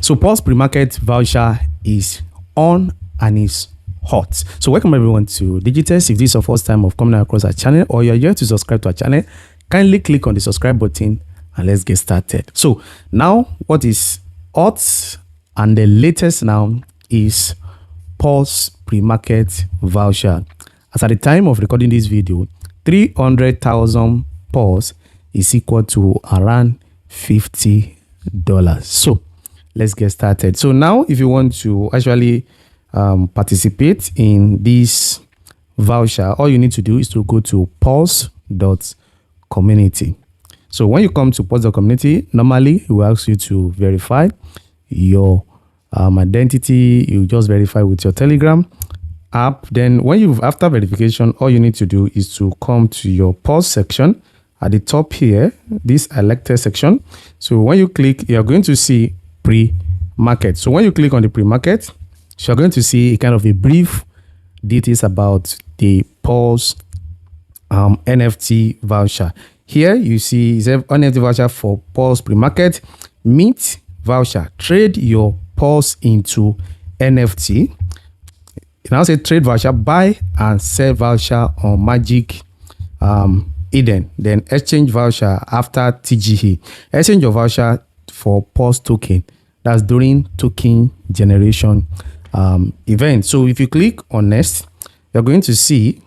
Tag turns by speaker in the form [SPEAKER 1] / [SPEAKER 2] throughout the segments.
[SPEAKER 1] So Paws Premarket voucher is on and is hot. So welcome everyone to Digitest. If this is your first time of coming across our channel or you're here to subscribe to our channel, kindly click on the subscribe button and let's get started. So now what is hot and the latest now is Paws Premarket voucher. As at the time of recording this video, 300,000 Paws is equal to around $50. So let's get started. So now if you want to actually participate in this voucher, all you need to do is to go to paws.community. So when you come to paws.community, normally it will ask you to verify your identity. You just verify with your Telegram app. Then after verification, all you need to do is to come to your Paws section at the top here, this elected section. So when you click, you're going to see pre-market. So when you click on the pre-market, you're going to see a kind of a brief details about the Paws NFT voucher. Here you see it's an NFT voucher for Paws Premarket mint voucher. Trade your Paws into NFT. It now say trade voucher, buy and sell voucher on Magic Eden. Then exchange voucher after TGE. Exchange your voucher for Paws token. That's during token generation event. So if you click on next, you're going to see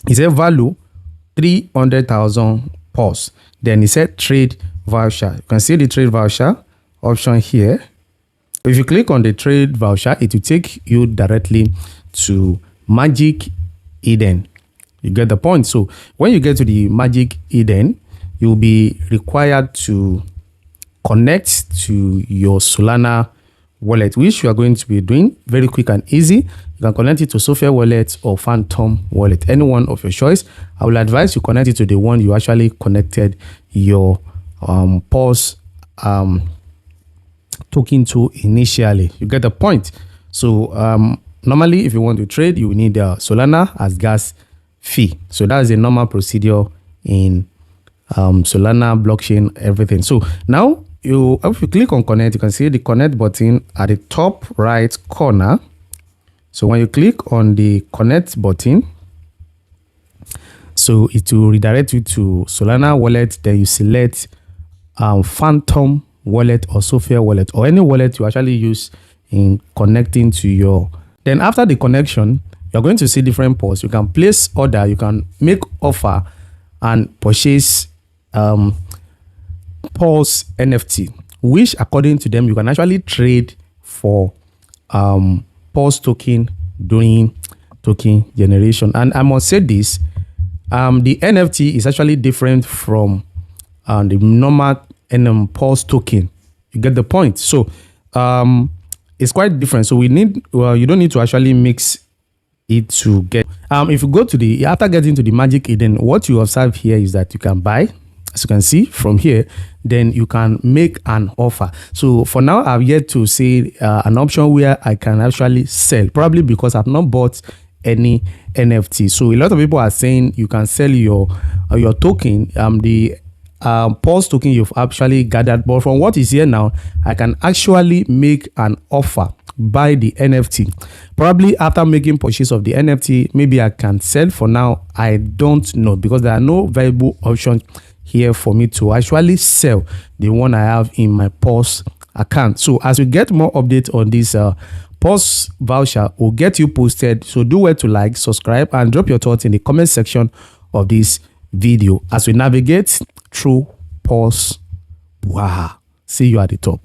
[SPEAKER 1] it's a value 300,000 Paws. Then it said trade voucher. You can see the trade voucher option here. If you click on the trade voucher, it will take you directly to Magic Eden. You get the point. So when you get to the Magic Eden, you'll be required to connect to your Solana wallet, which you are going to be doing very quick and easy. You can connect it to Sophia wallet or Phantom wallet, any one of your choice. I will advise you connect it to the one you actually connected your Paws token to initially. You get the point. So normally if you want to trade, you will need Solana as gas fee. So that's a normal procedure in Solana blockchain, everything. So now if you click on connect, you can see the connect button at the top right corner. So when you click on the connect button, so it will redirect you to Solana wallet. Then you select Phantom wallet or Sophia wallet or any wallet you actually use in connecting to your. Then after the connection, you're going to see different Paws. You can place order, you can make offer and purchase Paws NFT, which according to them you can actually trade for Paws token during token generation. And I must say this, the NFT is actually different from the normal Paws token. You get the point. So it's quite different. So we need you don't need to actually mix it to get if you go to the after getting to the Magic Eden, what you observe here is that you can buy, as you can see from here. Then you can make an offer. So for now, I've yet to see an option where I can actually sell, probably because I've not bought any NFT. So a lot of people are saying you can sell your token, the Paws token you've actually gathered. But from what is here now, I can actually make an offer, buy the NFT. Probably after making purchase of the NFT, maybe I can sell. For now, I don't know, because there are no viable options here for me to actually sell the one I have in my Paws account. So as we get more updates on this Paws voucher, we'll get you posted. So do well to like, subscribe, and drop your thoughts in the comment section of this video as we navigate through Paws. Wow. See you at the top.